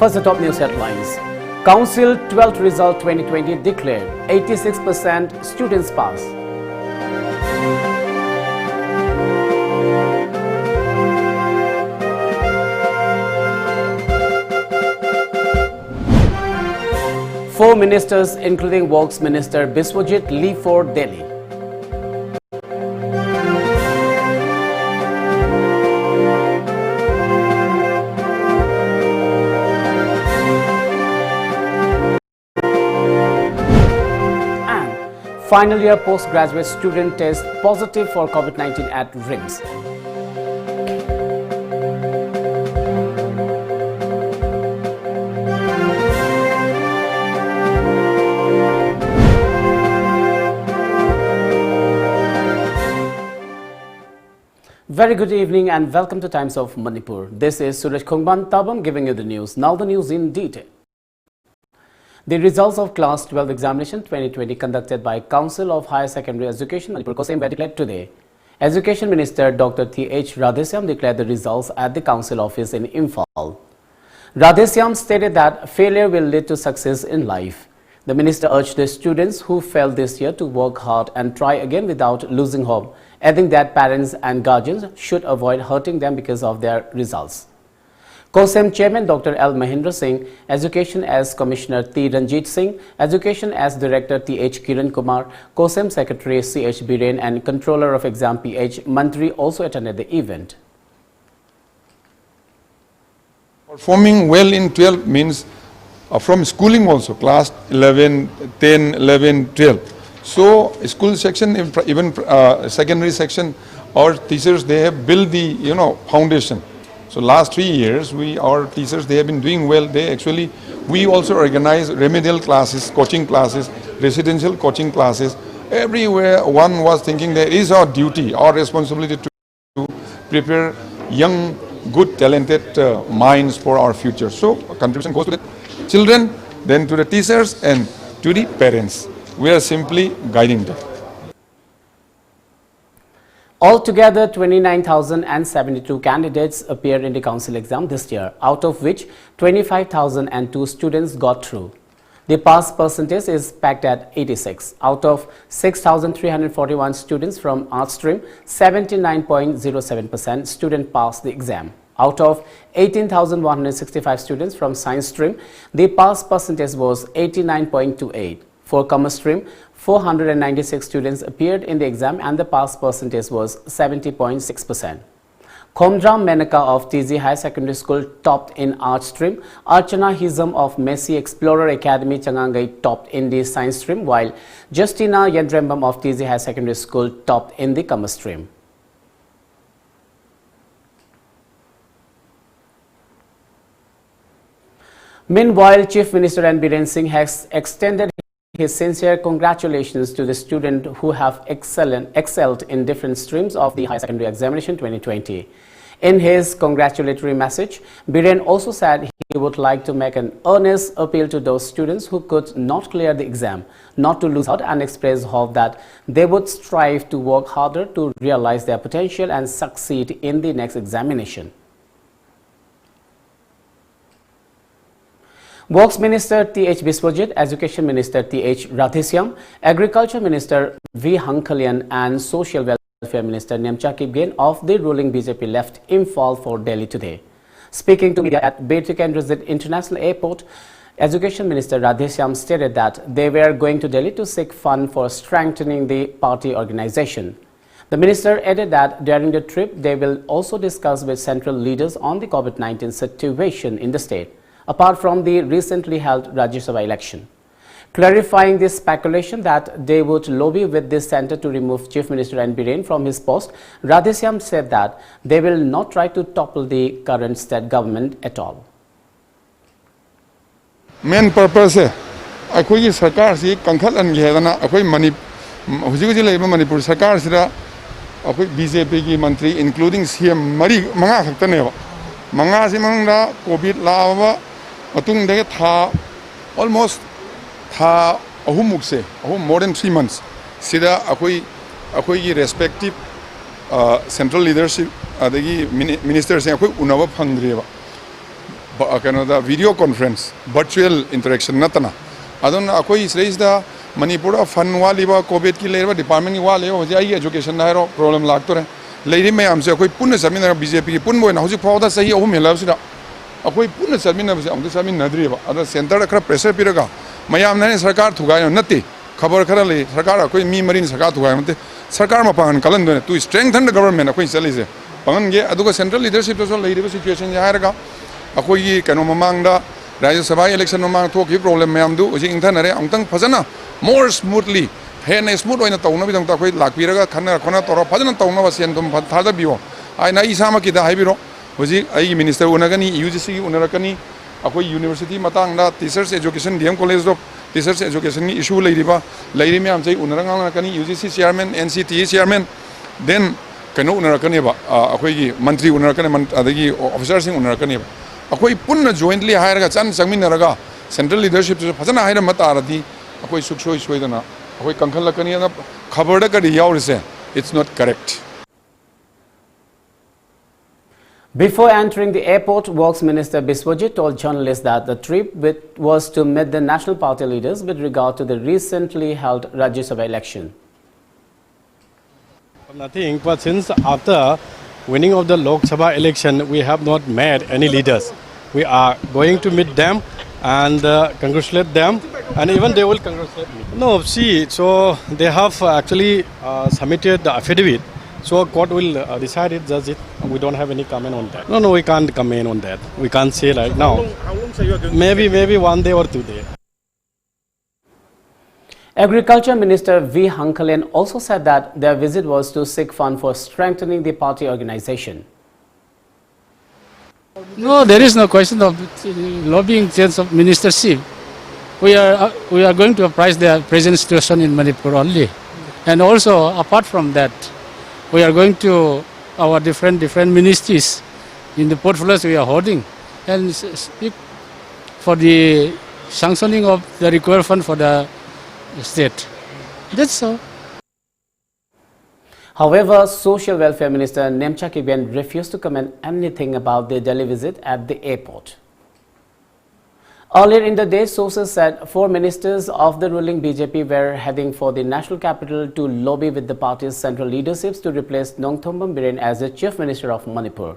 First, the top news headlines. Council 12th result 2020 declared. 86% students pass. Four ministers, including Works Minister Biswajit, leave for Delhi. Final year postgraduate student test positive for COVID-19 at RIMS. Very good evening and welcome to Times of Manipur. This is SURAJ Tabam giving you the news. Now the news in detail. The results of Class 12 examination 2020 conducted by Council of Higher Secondary Education Manipur COSEM were declared today. Education Minister Dr. T.H. Radhesyam declared the results at the Council office in Imphal. Radhesyam stated that failure will lead to success in life. The minister urged the students who failed this year to work hard and try again without losing hope, adding that parents and guardians should avoid hurting them because of their results. COSEM Chairman Dr. L. Mahendra Singh, Education as Commissioner T. Ranjit Singh, Education as Director T.H. Kiran Kumar, COSEM Secretary C.H. Biren and Controller of Exam P.H. Mantri also attended the event. Performing well in 12 means from schooling also, class 11, 10, 11, 12. So school section, even secondary section, our teachers, they have built the foundation. So last 3 years, our teachers, they have been doing well. We also organize remedial classes, coaching classes, residential coaching classes. Everywhere one was thinking that it is our duty, our responsibility to prepare young, good, talented minds for our future. So contribution goes to the children, then to the teachers and to the parents. We are simply guiding them. Altogether, 29,072 candidates appeared in the council exam this year, out of which 25,002 students got through. The pass percentage is packed at 86. Out of 6,341 students from art stream, 79.07% student passed the exam. Out of 18,165 students from science stream, the pass percentage was 89.28. For commerce stream, 496 students appeared in the exam and the pass percentage was 70.6%. Khomdram Menaka of TZ High Secondary School topped in art stream. Archana Hizam of Messi Explorer Academy Changangai topped in the science stream, while Justina Yendrembam of TZ High Secondary School topped in the commerce stream. Meanwhile, Chief Minister N. Biren Singh has extended his sincere congratulations to the students who have excelled in different streams of the higher secondary examination 2020. In his congratulatory message, Biren also said he would like to make an earnest appeal to those students who could not clear the exam, not to lose out, and express hope that they would strive to work harder to realize their potential and succeed in the next examination. Works Minister T.H. Biswajit, Education Minister T.H. Radhesyam, Agriculture Minister V. Hankalyan and Social Welfare Minister Nemcha Kipgen of the ruling BJP left Imphal for Delhi today. Speaking to media at Betukendrajit International Airport, Education Minister Radhesyam stated that they were going to Delhi to seek funds for strengthening the party organization. The minister added that during the trip, they will also discuss with central leaders on the COVID-19 situation in the state, apart from the recently held Rajya Sabha election. Clarifying this speculation that they would lobby with this center to remove Chief Minister N. Biren from his post, Radhesyam said that they will not try to topple the current state government at all. Main purpose is that Sarkar si kankhat an ghedana akoi Manipur Sarkar sira akoi BJP ki mantri including CM manga khaktaneba manga si mangda COVID lawa matung dege tha almost tha ahumukse more than 3 months sida akoi ki respective central leadership adagi ministers akoi unaba phangdreba video conference, virtual interaction natana. Adon akoi isreisda Manipura fun waliba COVID ki leba department wale ho jai education na ro problem lagtore. Leiri me amse akoi punna samina BJP ki pun boy na hoji phawda sahi ahum hela sida. Akoi punna samina base amde samin nadri ba. Ada center khara pressure piraga. Mayam na sarkar thuga natti. Khabar khara le sarkar akoi mi marin sarkar thuga mate. Sarkar ma pangan kalan do to strengthen the government akoi chali se. Pangan ge aduga central leadership to so leiri situation ja hairaga. Akoi kano mamangda Rajya Sabha election mamang thoki problem mayam du uji inthanare amtang phajana more smoothly hen smooth oina tawna bidang ta khoi lakpiraga khana khona toro phajana tawna ba sen dum thada biyo ai na isama ki da haibiro uji ai minister unagani UGC unarakani akoi university matang da teachers education DM college of teachers education ni issue leiriba leiri me am chai unaranga kani UGC chairman NCT chairman then kano unarakani ba akoi gi mantri unarakani adagi officers sing unarakani ba akoi punna jointly hire ga chan sangminaraga central leadership to phajana hire mataradi akoi suksoi soidana akoi kankhal lakani na khabar da kadi yawrise it's not correct. Before entering the airport, Works Minister Biswajit told journalists that the trip was to meet the national party leaders with regard to the recently held Rajya Sabha election. Nothing, but since after winning of the Lok Sabha election, we have not met any leaders. We are going to meet them and congratulate them, and even they will congratulate me. No, see, so they have actually submitted the affidavit. So court will decide it, judge it. We don't have any comment on that. No, we can't comment on that. We can't say right now. How long are you going Maybe 1 day or 2 days. Agriculture Minister V. Hankalan also said that their visit was to seek fund for strengthening the party organization. No, there is no question of lobbying change of ministership. We are going to apprise the present situation in Manipur only. And also, apart from that, we are going to our different ministries in the portfolios we are holding and speak for the sanctioning of the required fund for the state. That's all. However, Social Welfare Minister Nemcha Kibian refused to comment anything about their Delhi visit at the airport. Earlier in the day, sources said 4 ministers of the ruling BJP were heading for the national capital to lobby with the party's central leaderships to replace Nongthombam Biren as the Chief Minister of Manipur.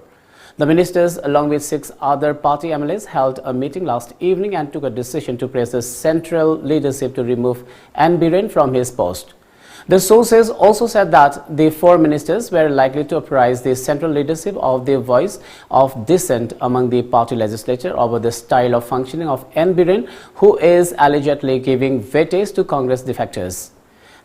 The ministers, along with 6 other party MLAs, held a meeting last evening and took a decision to press the central leadership to remove N. Biren from his post. The sources also said that the 4 ministers were likely to apprise the central leadership of the voice of dissent among the party legislature over the style of functioning of N. Biren, who is allegedly giving vetoes to Congress defectors.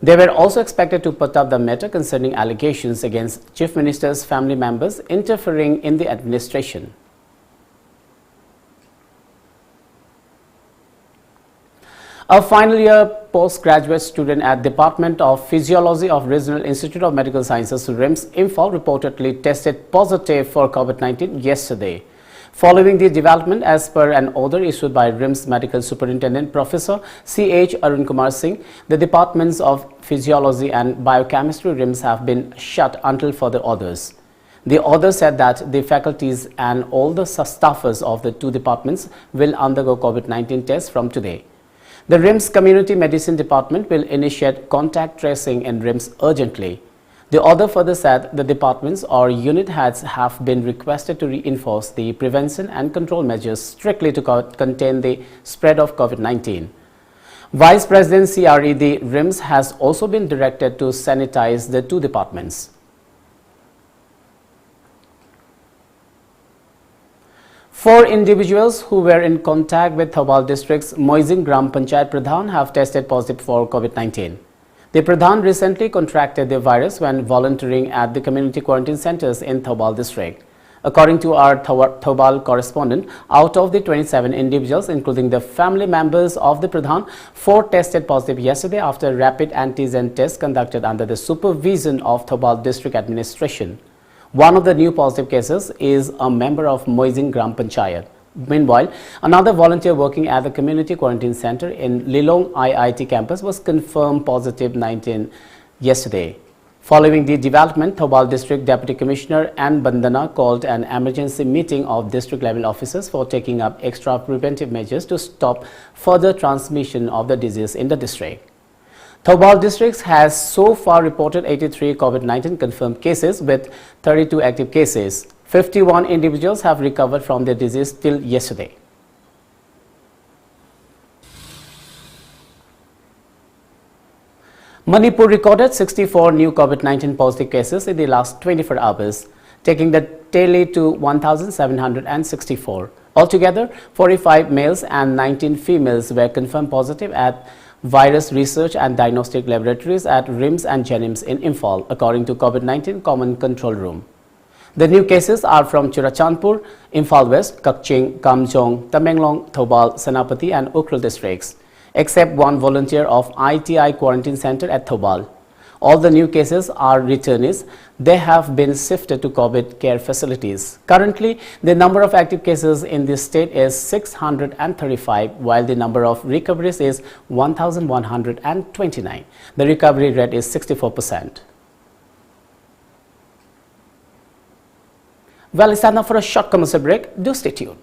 They were also expected to put up the matter concerning allegations against Chief Minister's family members interfering in the administration. A final year postgraduate student at Department of Physiology of Regional Institute of Medical Sciences, RIMS, Imphal, reportedly tested positive for COVID-19 yesterday. Following the development, as per an order issued by RIMS Medical Superintendent Professor C.H. Arun Kumar Singh, the departments of Physiology and Biochemistry RIMS have been shut until further orders. The order said that the faculties and all the staffers of the 2 departments will undergo COVID-19 tests from today. The RIMS Community Medicine Department will initiate contact tracing in RIMS urgently. The order further said the departments or unit heads have been requested to reinforce the prevention and control measures strictly to contain the spread of COVID-19. Vice President CRE, the RIMS, has also been directed to sanitize the 2 departments. 4 individuals who were in contact with Thobal District's Moizing Gram Panchayat Pradhan have tested positive for COVID-19. The Pradhan recently contracted the virus when volunteering at the community quarantine centers in Thobal District. According to our Thobal correspondent, out of the 27 individuals, including the family members of the Pradhan, 4 tested positive yesterday after rapid antigen tests conducted under the supervision of Thobal District Administration. One of the new positive cases is a member of Moizing Gram Panchayat. Meanwhile, another volunteer working at the community quarantine center in Lilong IIT campus was confirmed positive 19 yesterday. Following the development, Thoubal District Deputy Commissioner Ann Bandana called an emergency meeting of district-level officers for taking up extra preventive measures to stop further transmission of the disease in the district. Thoubal District has so far reported 83 COVID-19 confirmed cases with 32 active cases. 51 individuals have recovered from the disease till yesterday. Manipur recorded 64 new COVID-19 positive cases in the last 24 hours, taking the tally to 1,764. Altogether, 45 males and 19 females were confirmed positive at Virus Research and Diagnostic Laboratories at RIMS and Jenims in Imphal, according to COVID-19 Common Control Room. The new cases are from Churachandpur, Imphal West, Kakching, Kamjong, Tamenglong, Thoubal, Senapati and Ukhrul districts, except one volunteer of ITI quarantine center at Thoubal. All the new cases are returnees. They have been shifted to COVID care facilities. Currently, the number of active cases in this state is 635, while the number of recoveries is 1,129. The recovery rate is 64%. Well, it's time now for a short commercial break. Do stay tuned.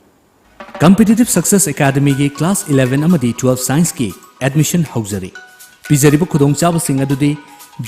Competitive Success Academy की Class 11 अमदी 12 Science की Admission hosiery पिजरिबु खुदोंग चाबसिंग अदुदी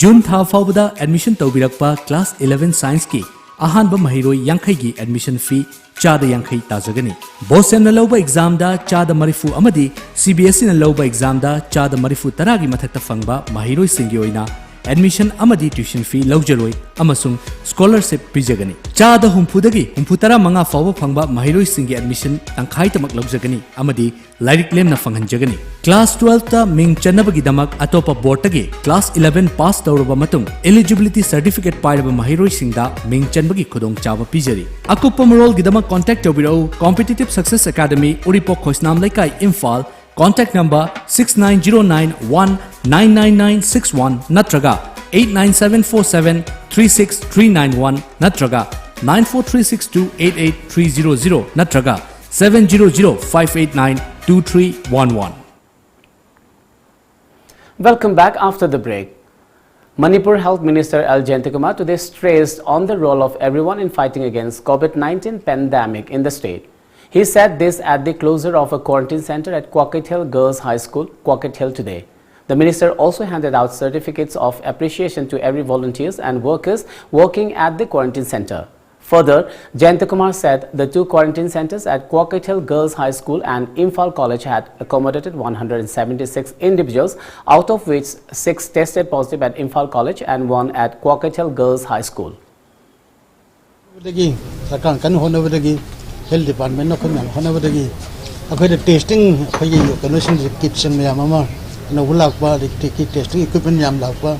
जून था फाउबदा admission तौबिरकपा Class 11 Science की अहानबा महिरोई यांखै की admission fee चादा यांखै ताजगनी बोसेम न लौबा exam दा चादा मरिफु अमदी CBSE न लौबा exam दा चादा मरिफु तरागी मथक्ता फंगबा महिरोई सिंगी ओइना admission amadi tuition fee lawjaroi amasung scholarship pijagani chada humphudagi humphutara manga fawa phangba mahiroi singi admission tangkhai tamak lawjagani amadi lairik lemna fanghanjagani class 12 ta ming chanabagi damak atopa board tagi class 11 pass tawraba matung eligibility certificate pairaba mahiroi singda ming chanbagi khudong chawa pijari akupa morol gidamak contact tawbirau Competitive Success Academy Uripok Khoisnam Laikai Imphal. Contact number 6909199961 natraga 89747363991 natraga 9436288300 natraga 70058923111. Welcome back after the break. Manipur Health Minister L. Jayantikumar today stressed on the role of everyone in fighting against COVID-19 pandemic in the state. He said this at the closure of a quarantine center at Kwakait Hill Girls High School, Kwakait Hill today. The minister also handed out certificates of appreciation to every volunteers and workers working at the quarantine center. Further, Jayantikumar said the two quarantine centers at Kwakait Hill Girls High School and Imphal College had accommodated 176 individuals, out of which 6 tested positive at Imphal College and 1 at Kwakait Hill Girls High School. Health Department no khon hona dagi akhoi de testing khoi yi condition kitchen mayam ama no bulak pa kit testing equipment yam lak pa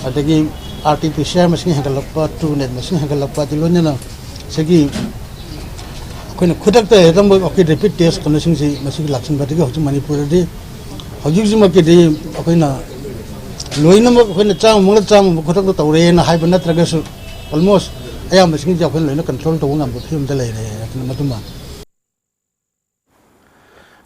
adagi RT-PCR machine hangalak pa TrueNet machine hangalak pa tilon na segi akhoi na khudak ta edam okay rapid test condition si machine laksan ba dagi hoju Manipur de hoju ji ma ke de akhoi na loina ma akhoi na chang mong chang khudak ta tawre na hai ban traga su almost control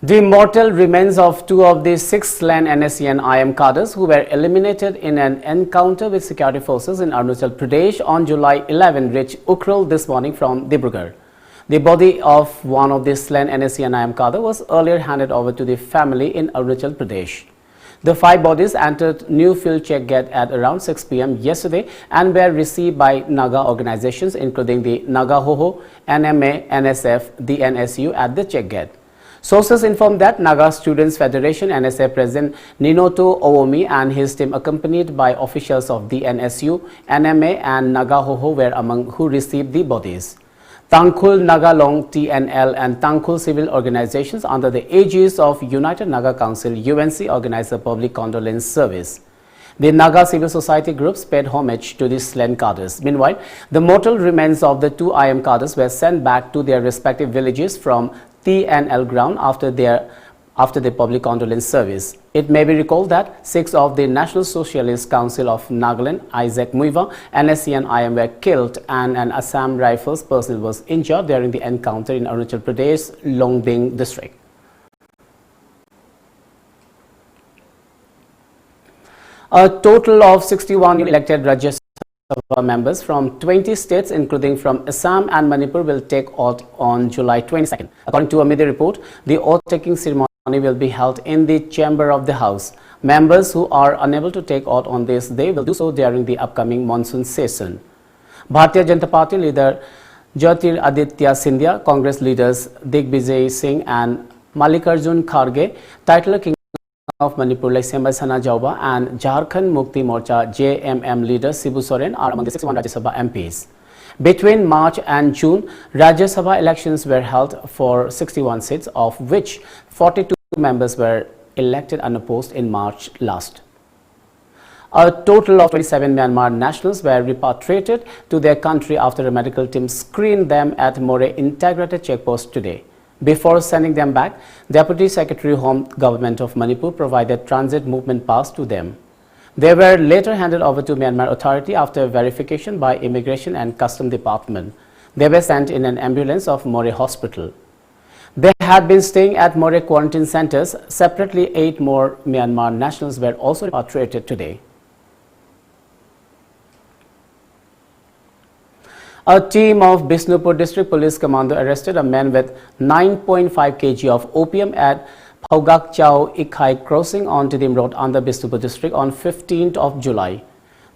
the mortal remains of 2 of the 6 slain NSCN IM cadres who were eliminated in an encounter with security forces in Arunachal Pradesh on July 11 reached Ukhrul this morning from Dibrugarh. The body of one of the slain NSCN IM cadre was earlier handed over to the family in Arunachal Pradesh. The 5 bodies entered new field check gate at around 6 p.m. yesterday and were received by Naga organizations including the Naga Hoho, NMA, NSF, the NSU at the check gate. Sources informed that Naga Students Federation NSA President Ninoto Owomi and his team accompanied by officials of the NSU, NMA and Naga Hoho were among who received the bodies. Tangkhul Nagalong TNL and Tangkhul civil organizations under the aegis of United Naga Council UNC organized a public condolence service. The Naga civil society groups paid homage to the slain cadres. Meanwhile, the mortal remains of the 2 IM cadres were sent back to their respective villages from TNL ground after the public condolence service. It may be recalled that 6 of the National Socialist Council of Nagaland, Isaac Muiva, NSCN IM were killed and an Assam Rifles personnel was injured during the encounter in Arunachal Pradesh, Longding district. A total of 61 elected Rajya Sabha members from 20 states, including from Assam and Manipur, will take oath on July 22nd. According to a media report, the oath-taking ceremony will be held in the chamber of the House. Members who are unable to take oath on this day will do so during the upcoming monsoon session. Bharatiya Janata Party leader Jyotir Aditya Scindia, Congress leaders Digvijay Singh and Mallikarjun Kharge, titular King of Manipur like Sembai Sana Jauba and Jharkhand Mukti Morcha JMM leader Sibu Soren are among the 61 Rajya Sabha MPs. Between March and June, Rajya Sabha elections were held for 61 seats, of which 42 members were elected unopposed in March last. A total of 27 Myanmar nationals were repatriated to their country after a medical team screened them at More Integrated Checkpost today. Before sending them back, Deputy Secretary Home Government of Manipur provided transit movement pass to them. They were later handed over to Myanmar authority after verification by Immigration and Custom Department. They were sent in an ambulance of More Hospital. They had been staying at More quarantine centers. Separately, 8 more Myanmar nationals were also repatriated today. A team of Bishnupur District Police Commando arrested a man with 9.5 kg of opium at Phaugak Chao Ikhai crossing on Tidim Road under Bishnupur District on 15th of July.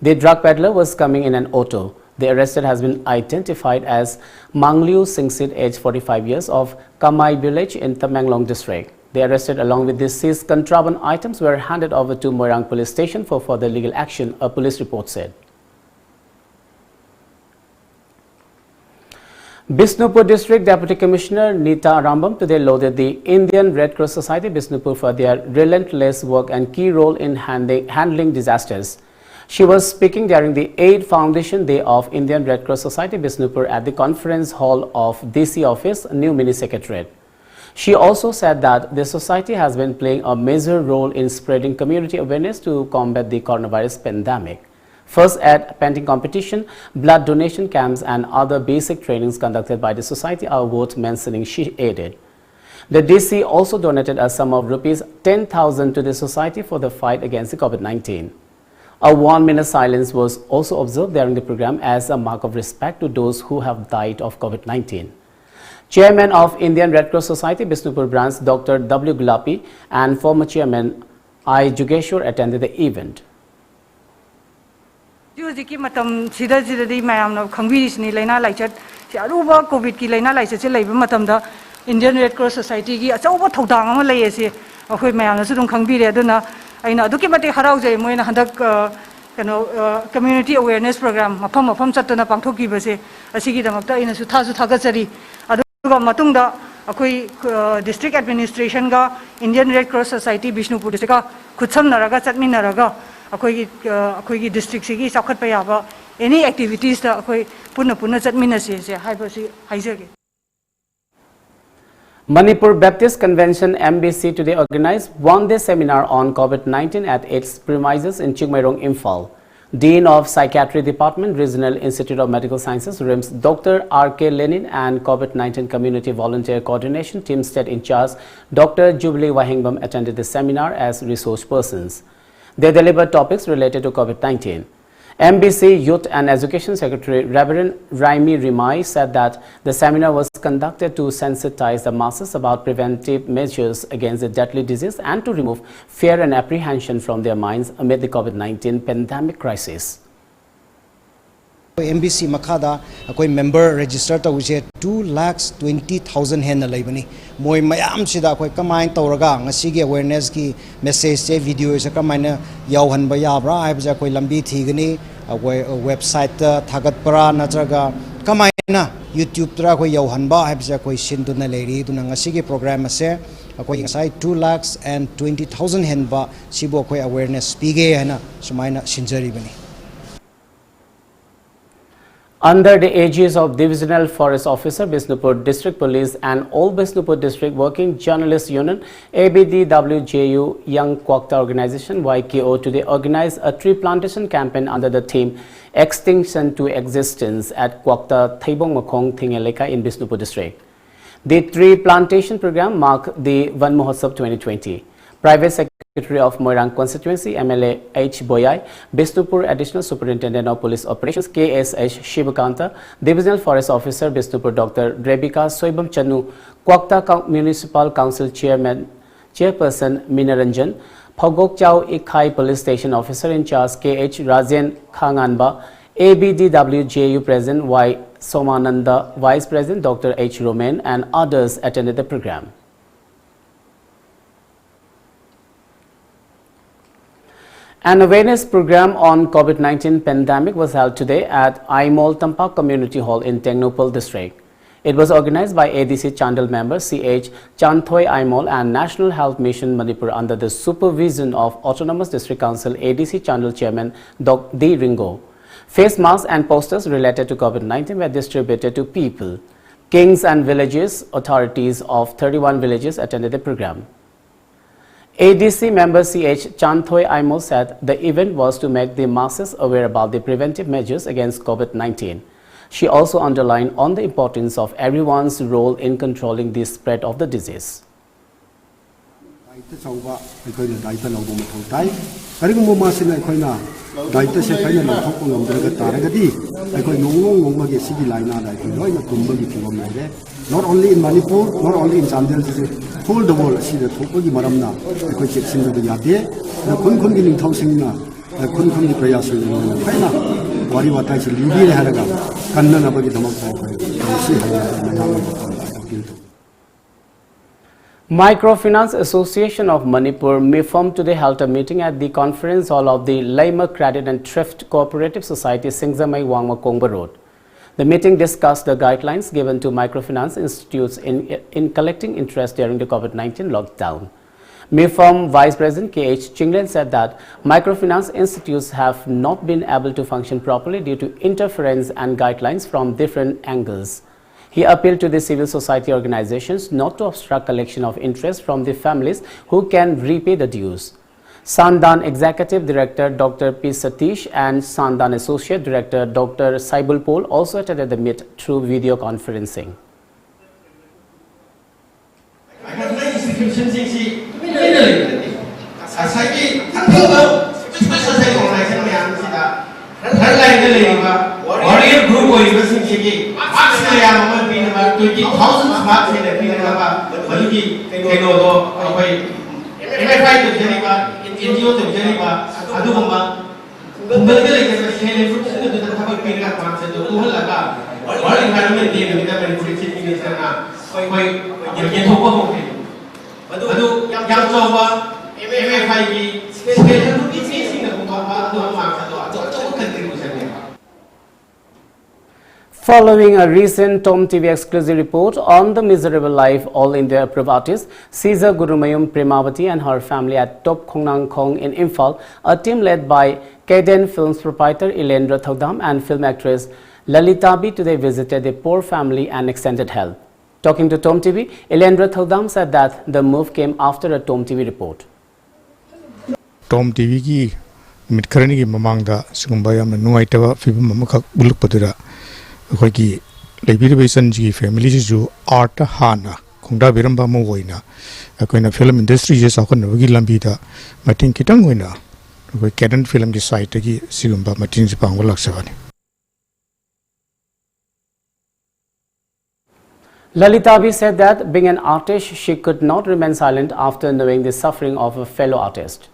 The drug peddler was coming in an auto. The arrested has been identified as Mangliu Singsit, age 45 years, of Kamai village in Tamenglong District. The arrested along with the seized contraband items were handed over to Moirang Police Station for further legal action, a police report said. Bishnupur District Deputy Commissioner Nita Rambam today lauded the Indian Red Cross Society Bishnupur for their relentless work and key role in handling disasters. She was speaking during the 8th Foundation Day of Indian Red Cross Society Bishnupur at the conference hall of DC office, New Mini Secretariat. She also said that the society has been playing a major role in spreading community awareness to combat the coronavirus pandemic. First aid painting competition, blood donation camps and other basic trainings conducted by the society are worth mentioning, she added. The DC also donated a sum of rupees 10,000 to the society for the fight against the COVID-19. A 1-minute silence was also observed during the program as a mark of respect to those who have died of COVID-19. Chairman of Indian Red Cross Society Bishnupur branch Dr. W. Gulapi and former chairman I. Jugeshwar attended the event. Hꯧꯖꯤꯛꯀꯤ ꯃꯇꯝꯁꯤꯗꯗꯤ ꯃꯌꯥꯝꯅ ꯈꯪꯕꯤꯔꯤꯁꯤꯅꯤ ꯂꯩꯅꯥ ꯂꯥꯏꯆꯠ ꯁꯤ ꯑꯔꯨꯕ ꯀꯣꯚꯤꯗꯀꯤ ꯂꯩꯅꯥ ꯂꯥꯏꯆꯠꯁꯦ ꯂꯩꯕ ꯃꯇꯝꯗ Indian Red cross ꯁꯣꯁꯥꯏꯇꯤꯒꯤ ꯑꯆꯧꯕ ꯊꯧꯗꯥꯡ ꯑꯃ ꯂꯩ ꯑꯁꯤ ꯑꯩꯈꯣꯏ ꯃꯌꯥꯝꯅꯁꯨ ꯑꯗꯨꯝ ꯈꯪꯕꯤꯔꯦ ꯑꯗꯨꯅ ꯑꯩꯅ ꯑꯗꯨꯛꯀꯤ ꯃꯇꯤꯛ ꯍꯔꯥꯎꯖꯩ ꯃꯣꯏꯅ ꯍꯟꯗꯛ ꯀꯝꯃ꯭ꯌꯨꯅꯤꯇꯤ ꯑꯦꯋꯦꯌꯔꯅꯦꯁ ꯄ꯭ꯔꯣꯒ꯭ꯔꯥꯝ ꯃꯐꯝ ꯃꯐꯝ ꯆꯠꯇꯨꯅ ꯄꯥꯡꯊꯣꯛꯈꯤꯕꯁꯦ ꯑꯁꯤꯒꯤꯗꯃꯛꯇ ꯑꯩꯅꯁꯨ ꯊꯥꯒꯠꯆꯔꯤ ꯑꯗꯨꯒ ꯃꯇꯨꯡꯗ ꯑꯩꯈꯣꯏ ꯗꯤꯁꯇ꯭ꯔꯤꯛ ꯑꯦꯗꯃꯤꯅꯤꯁꯇ꯭ꯔꯦꯁꯟꯒ Indian Red Cross Society Bishnupur ꯗꯤꯁꯇ꯭ꯔꯤꯛꯀ ꯈꯨꯠꯁꯝꯅꯔꯒ ꯆꯠꯃꯤꯟꯅꯔꯒ ꯑꯩꯈꯣꯏꯒꯤ ꯗꯤꯁꯇ꯭ꯔꯤꯛꯁꯤꯒꯤ ꯆꯥꯎꯈꯠꯄ ꯌꯥꯕ any activities ꯗ ꯑꯩꯈꯣꯏ ꯄꯨꯟꯅ ꯆꯠꯃꯤꯟꯅꯁꯦ ꯍꯥꯏꯕꯁꯤ ꯍꯥꯏꯖꯒꯦ. Manipur Baptist Convention MBC today organized one-day seminar on COVID-19 at its premises in Chikmairong, Imphal. Dean of Psychiatry Department, Regional Institute of Medical Sciences, RIMS, Dr. R.K. Lenin and COVID-19 Community Volunteer Coordination Team State in charge, Dr. Jubilee Wahingbam attended the seminar as resource persons. They delivered topics related to COVID-19. MBC Youth and Education Secretary Reverend Raimi Rimai said that the seminar was conducted to sensitize the masses about preventive measures against the deadly disease and to remove fear and apprehension from their minds amid the COVID-19 pandemic crisis. MBC Makada, a member registered to 2,20,000 hen labani. Moi mayam sida koi kamai tauraga ngasigi awareness ki message se video is a kamina yauhan bayabra ibza koi lambi thigani website thagat para natraga kamaina YouTube tra koi yauhan ba ibza koi sinduna leri tuna ngasigi program ase koi ngasai 2,20,000 hen ba sibo koi awareness pige hana sumaina sinjari bani. Under the aegis of Divisional Forest Officer, Bishnupur District Police and All Bishnupur District Working Journalists Union, ABDWJU Young Kwakta Organization, YKO, today organized a tree plantation campaign under the theme Extinction to Existence at Kwakta Thaibong Makong Thingeleka in Bishnupur District. The tree plantation program marked the Van Mahotsav 2020. Private sector Secretary of Moirang Constituency, MLA H. Boyai, Bisnupur Additional Superintendent of Police Operations, KSH Shivakanta, Divisional Forest Officer, Bisnupur Dr. Rebecca Soibam Chanu, Kwakta Municipal Council Chairperson Minaranjan, Phogok Chau Ikhai Police Station Officer in charge, KH Rajen Khanganba, ABDWJU President Y. Somananda, Vice President Dr. H. Romain, and others attended the program. An awareness program on COVID-19 pandemic was held today at Aimol Tampak Community Hall in Technopal District. It was organized by ADC Chandal member CH Chanthoi Aimol and National Health Mission Manipur under the supervision of Autonomous District Council ADC Chandal Chairman Dr. D. Ringo. Face masks and posters related to COVID-19 were distributed to people. Kings and villages, authorities of 31 villages attended the program. ADC member CH Chanthoi Aimol said the event was to make the masses aware about the preventive measures against COVID-19. She also underlined on the importance of everyone's role in controlling the spread of the disease. Not only in Manipur, not only in Chandel, whole the world see the Topogi Maramna, the Kochim of the Yade, the Kunkun in Tousina, the Kunkun Prayas, Kaina, Wariwata, Ludi Haraga, Kanana Microfinance Association of Manipur MIFOM today held a meeting at the conference hall of the Laima Credit and Thrift Cooperative Society, Singzamai Wangma Kongba Road. The meeting discussed the guidelines given to microfinance institutes in collecting interest during the COVID-19 lockdown. MIFOM Vice President KH Chinglen said that microfinance institutes have not been able to function properly due to interference and guidelines from different angles. He appealed to the civil society organizations not to obstruct collection of interest from the families who can repay the dues. Sandan Executive Director Dr. P. Satish and Sandan Associate Director Dr. Saibul Pol also attended the meet through video conferencing. Following a recent Tom TV exclusive report on the miserable life all India approved artist Caesar Gurumayum Premavati and her family at Top Khongnang Khong in Imphal, a team led by Kaden Films proprietor Ilendra Thodam and film actress Lalitabi today visited the poor family and extended help. Talking to Tom TV, Ilendra Thodam said that the move came after a Tom TV report. Tom TV ki mitkarani ki mamangda sugumba yamna nuaitaba fibum mamakak buluk padura akhoi Liberation ji family ju art hana khongda biramba mo hoina akoina film industry je sakon gi lambi da mating kitang hoina akhoi Caden film ki site gi sigumba mating ji pangol laksabani. Lalitabi said that being an artist, she could not remain silent after knowing the suffering of a fellow artist.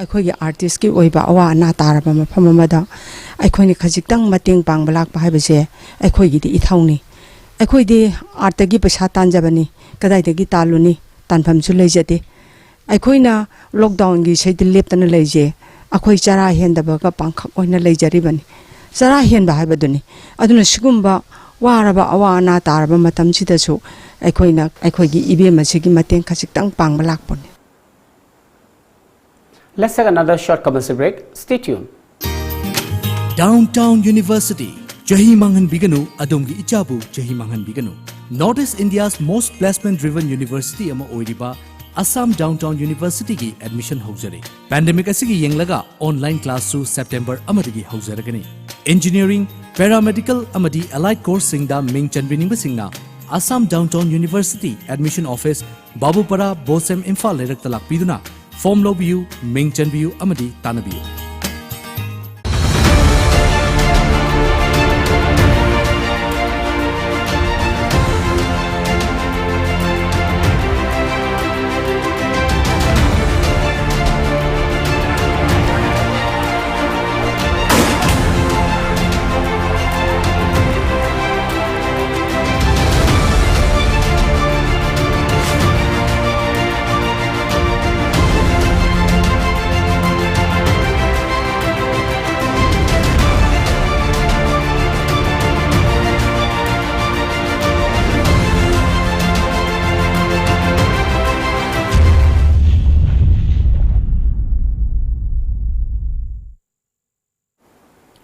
ꯑꯩꯈꯣꯏꯒꯤ ꯑꯥꯔꯇꯤꯁꯀꯤ ꯑꯣꯏꯕ ꯑꯋꯥ ꯑꯅꯥ ꯇꯥꯔꯕ ꯃꯐꯝ ꯑꯃꯗ ꯑꯩꯈꯣꯏꯅ ꯈꯖꯤꯛꯇꯪ ꯃꯇꯦꯡ ꯄꯥꯡꯕ ꯂꯥꯛꯄ ꯍꯥꯏꯕꯁꯦ ꯑꯩꯈꯣꯏꯒꯤꯗꯤ ꯏꯊꯧꯅꯤ ꯑꯩꯈꯣꯏꯗꯤ ꯑꯥꯔꯠꯇꯒꯤ ꯄꯩꯁꯥ ꯇꯥꯟꯖꯕꯅꯤ ꯀꯗꯥꯏꯗꯒꯤ ꯇꯥꯜꯂꯨꯅꯤ ꯇꯥꯟꯐꯝꯁꯨ ꯂꯩꯖꯗꯦ ꯑꯩꯈꯣꯏꯅ ꯂꯣꯛꯗꯥꯎꯟꯒꯤ ꯏꯁꯩꯗ ꯂꯦꯞꯇꯅ ꯂꯩꯖꯦ ꯑꯩꯈꯣꯏ ꯆꯔꯥ ꯍꯦꯟꯗꯕꯒ ꯄꯥꯡꯈꯛ ꯑꯣꯏꯅ ꯂꯩꯖꯔꯤꯕꯅꯤ ꯆꯔꯥ ꯍꯦꯟꯕ ꯍꯥꯏꯕꯗꯨꯅꯤ ꯑꯗꯨꯅ ꯁꯤꯒꯨꯝꯕ ꯋꯥꯔꯕ ꯑꯋꯥ ꯑꯅꯥ ꯇꯥꯔꯕ ꯃꯇꯝꯁꯤꯗꯁꯨ ꯑꯩꯈꯣꯏꯅ ꯑꯩꯈꯣꯏꯒꯤ ꯏꯕꯦꯝꯃꯁꯤꯒꯤ ꯃꯇꯦꯡ ꯈꯖꯤꯛꯇꯪ ꯄꯥꯡꯕ ꯂꯥꯛꯄꯅꯤ. Let's take another short commercial break. Stay tuned. Downtown University. Jahi Mangan Biganu, Adongi Ichabu, Jahi Mangan Biganu. Northeast India's most placement-driven university ama oiriba Assam Downtown University ki admission haujare. Pandemic asigi yenglaga online class su September amadagi haujaragani. Engineering, paramedical amadi allied course singda ming chanbining singna Assam Downtown University Admission Office Babupara Bosem Imphal Lerak Talak Piduna Form Lobiu Ming Chanbiu Amadi Tanabiu.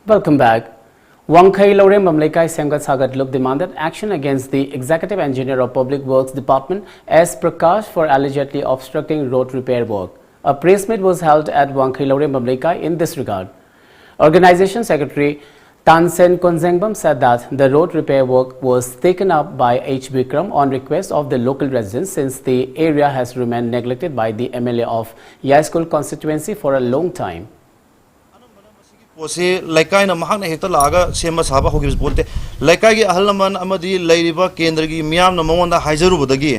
Welcome back. Wangkhai Lore Mamlekai Semgat Sagat Look demanded action against the Executive Engineer of Public Works Department S. Prakash for allegedly obstructing road repair work. A press meet was held at Wangkhai Lore Mamlekai in this regard. Organization Secretary Tansen Konzengbam said that the road repair work was taken up by H. Bikram on request of the local residents since the area has remained neglected by the MLA of Yaiskul constituency for a long time. पोसे लैकाई न महान Hector लागा same साबा होगी बोलते लैकाई के अहलमन अमदी लैरिबा केंद्र की मियाम न ममोंदा हाइजरुबदगी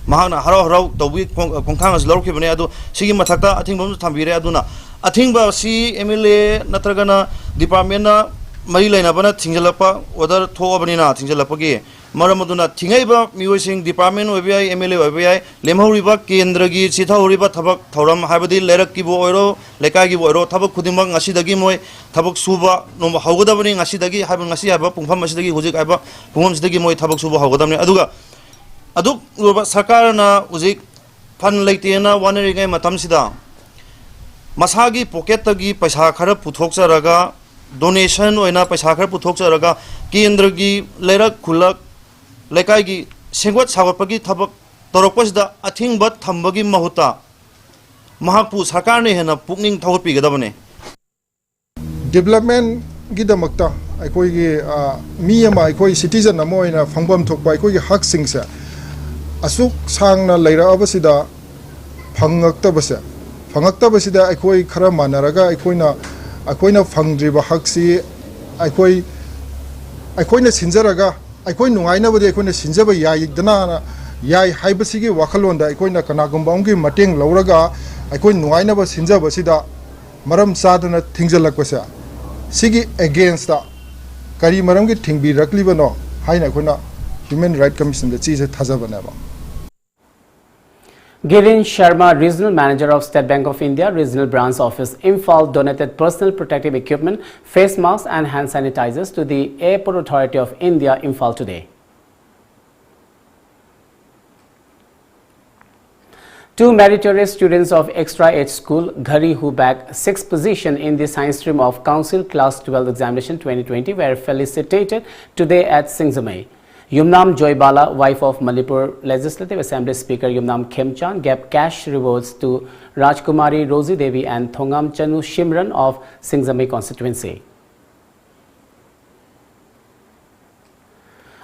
महान हराव हराव तौबी कोंखांग अस लौरखिबने अदो सिगी मथक्ता अथिंगबम थांबिरे अदुना अथिंगबा सी एमएलए नत्रगना डिपार्टमेंट ना मरी लैनाबना थिंगलपा ऑर्डर थोअबनिना थिंगलपगी मरमदुना थिंगैबा मियोसिंग डिपार्टमेंट ओबिआई एमएलए ओबिआई लेमहौरिबा केंद्र की सिथाहौरिबा थबक थौरम हाबदी लेरक्कीबो ओइरो लेकाईगीबो ओइरो थबक खुदिमक ngasiदगी मोय थबक सुबा नोम हौगदबनि ngasiदगी हाबा ngasi हाबा पुंफम मसिदगी हुजिक हाबा पुंफमसिदगी मोय थबक सुबा हौगदबनि अदुगा अदुक उरबा सरकारना उजिक फन लैतेना वानरिङै मतमसिदा मसागी पॉकेटगी पैसा खरा पुथोकचरगा डोनेशन ओइना पैसा खरा पुथोकचरगा केंद्र की लेरक खुलक लेकाई की सेंगवत सागतपगी थबक तौरपसदा अथिंगबा थंबगी महुता महापु सरकार ने हेना पुकनिंग थौगतपीगदबने डेवलपमेंट गिदमक्ता अखोइगी मी अमा अखोइ सिटीजन अमा ओइना फंगबम थोकबा अखोइगी हक सिंगसे असुक सांगना लैराबसिदा फंगक्तबसिदा अखोइ खरा मानरगा अखोइना फंगद्रिबा हकसी अखोइना सिंजरगा अखोइ नुंगाइनबदि अखोइना सिंजबा याइदना याइ हाइबसिगी वाखलोंदा अखोइना कनागुंबांगी मटेंग लौरगा अखोइ नुंगाइनबा सिंजबसिदा मरम चादना थिंगजलकपसे सिगी अगेंस्ट दा करी मरमगी थिंगबिरकलिबनो हाइना अखोइना ह्यूमन राइट कमीशन दा चीज थाजबनेबा Girin Sharma, Regional Manager of State Bank of India, Regional Branch Office, Imphal, donated personal protective equipment, face masks and hand sanitizers to the Airport Authority of India, Imphal today. Two meritorious students of Extra Age School, Ghari, who bagged 6th position in the Science stream of Council Class 12 Examination 2020, were felicitated today at Singzamei. Yumnam Joybala, wife of Manipur Legislative Assembly Speaker Yumnam Khemchan, gave cash rewards to Rajkumari Rosie Devi and Thongam Chanu Shimran of Singzamei constituency.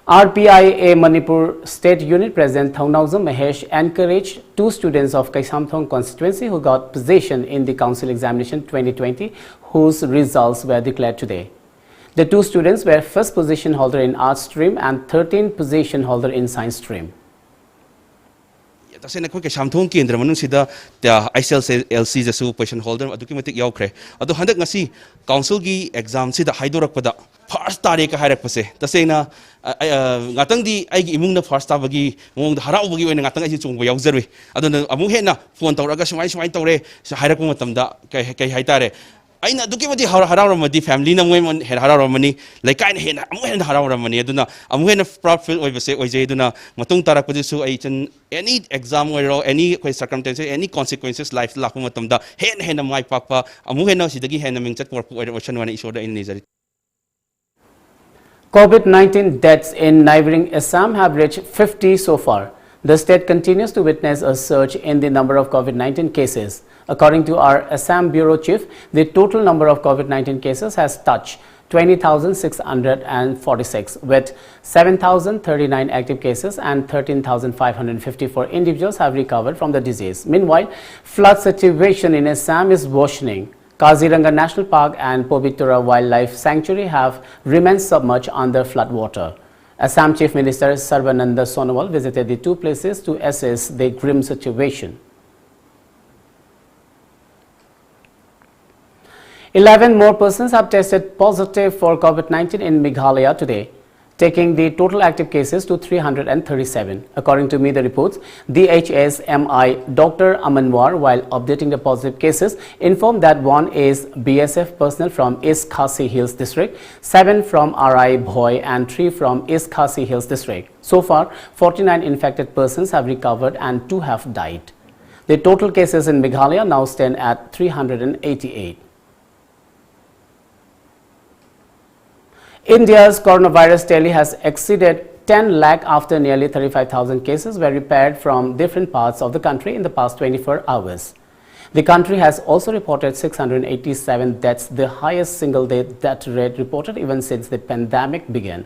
RPIA Manipur State Unit President Thongnauzam Mahesh encouraged two students of Kaisamthong constituency who got position in the Council Examination 2020, whose results were declared today. The two students were first position holder in Arts stream and 13th position holder in Science stream. तसें अखोई केशामथोंग केंद्र मनुंगसिदा ICLC जसु position holder अदुकी मतिक यावख्रे अदु हंदक ngasi council की exam सिदा हाइदोरकपदा first तारीख हाइरकपसे तसेना ngатangdi aigi imungna first tabagi mongda haraubagi oina ngatang ai chungba yauzarwi aduna amu hena phone tawraga sumai tawre hairakpa matamda kai haitare aina duki mati hararamadi family na moi mon hararamani laikai na hena amu hena hararamani aduna amu hena proud feel oibase oije aduna matung tarakpadi su ai chan any exam or any circumstances any consequences life lakpa matamda hena mai pakpa amu hena sidagi hena mingchat por ocean wana isoda in nizari. COVID-19 deaths in neighboring Assam have reached 50 so far. The state continues to witness a surge in the number of COVID-19 cases. According to our Assam Bureau Chief, the total number of COVID-19 cases has touched 20,646 with 7,039 active cases and 13,554 individuals have recovered from the disease. Meanwhile, flood situation in Assam is worsening. Kaziranga National Park and Pobitura Wildlife Sanctuary have remained submerged under flood water. Assam Chief Minister Sarbananda Sonowal visited the two places to assess the grim situation. 11 more persons have tested positive for COVID-19 in Meghalaya today, taking the total active cases to 337. According to media reports, DHSMI Dr. Amanwar, while updating the positive cases, informed that one is BSF personnel from East Khasi Hills District, 7 from RI Bhoi and 3 from East Khasi Hills District. So far, 49 infected persons have recovered and 2 have died. The total cases in Meghalaya now stand at 388. India's coronavirus tally has exceeded 10 lakh after nearly 35,000 cases were repaired from different parts of the country in the past 24 hours. The country has also reported 687 deaths, the highest single-day death rate reported even since the pandemic began.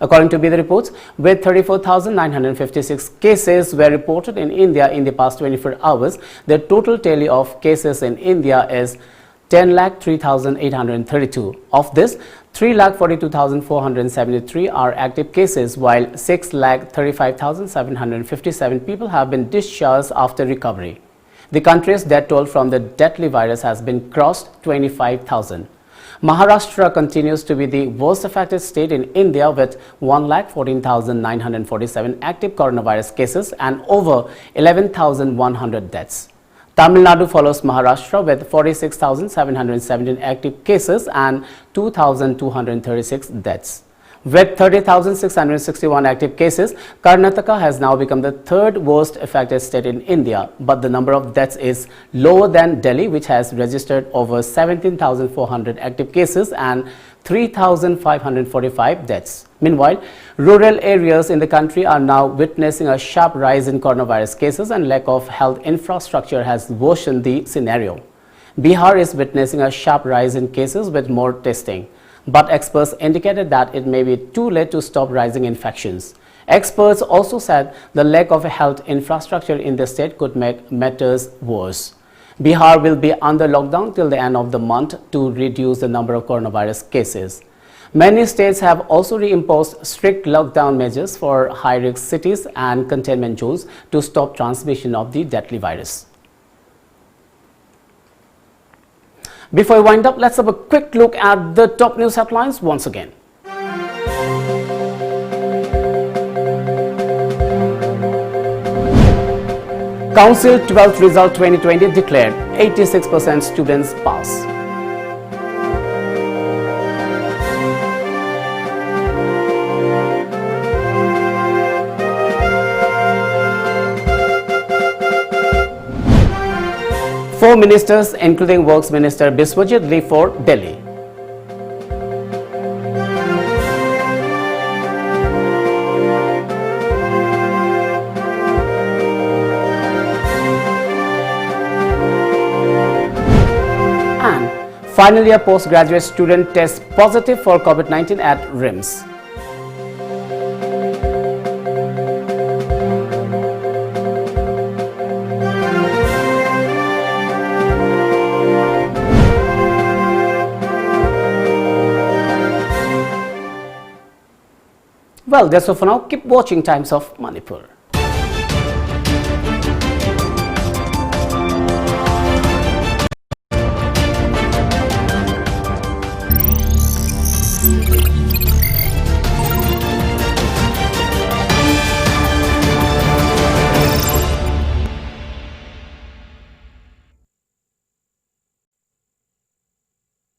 According to media reports, with 34,956 cases were reported in India in the past 24 hours, the total tally of cases in India is 10,03,832. Of this, 3,42,473 are active cases, while 6,35,757 people have been discharged after recovery. The country's death toll from the deadly virus has been crossed 25,000. Maharashtra continues to be the worst affected state in India with 1,14,947 active coronavirus cases and over 11,100 deaths. Tamil Nadu follows Maharashtra with 46,717 active cases and 2,236 deaths. With 30,661 active cases, Karnataka has now become the third worst affected state in India, but the number of deaths is lower than Delhi, which has registered over 17,400 active cases and 3,545 deaths. Meanwhile, rural areas in the country are now witnessing a sharp rise in coronavirus cases, and lack of health infrastructure has worsened the scenario. Bihar is witnessing a sharp rise in cases with more testing, but experts indicated that it may be too late to stop rising infections. Experts also said the lack of health infrastructure in the state could make matters worse. Bihar will be under lockdown till the end of the month to reduce the number of coronavirus cases. Many states have also reimposed strict lockdown measures for high-risk cities and containment zones to stop transmission of the deadly virus. Before we wind up, let's have a quick look at the top news headlines once again. Council 12th result 2020 declared 86% students pass. Four ministers, including Works Minister Biswajit, leave for Delhi. And finally, a postgraduate student tests positive for COVID-19 at RIMS. Well, that's all for now. Keep watching Times of Manipur.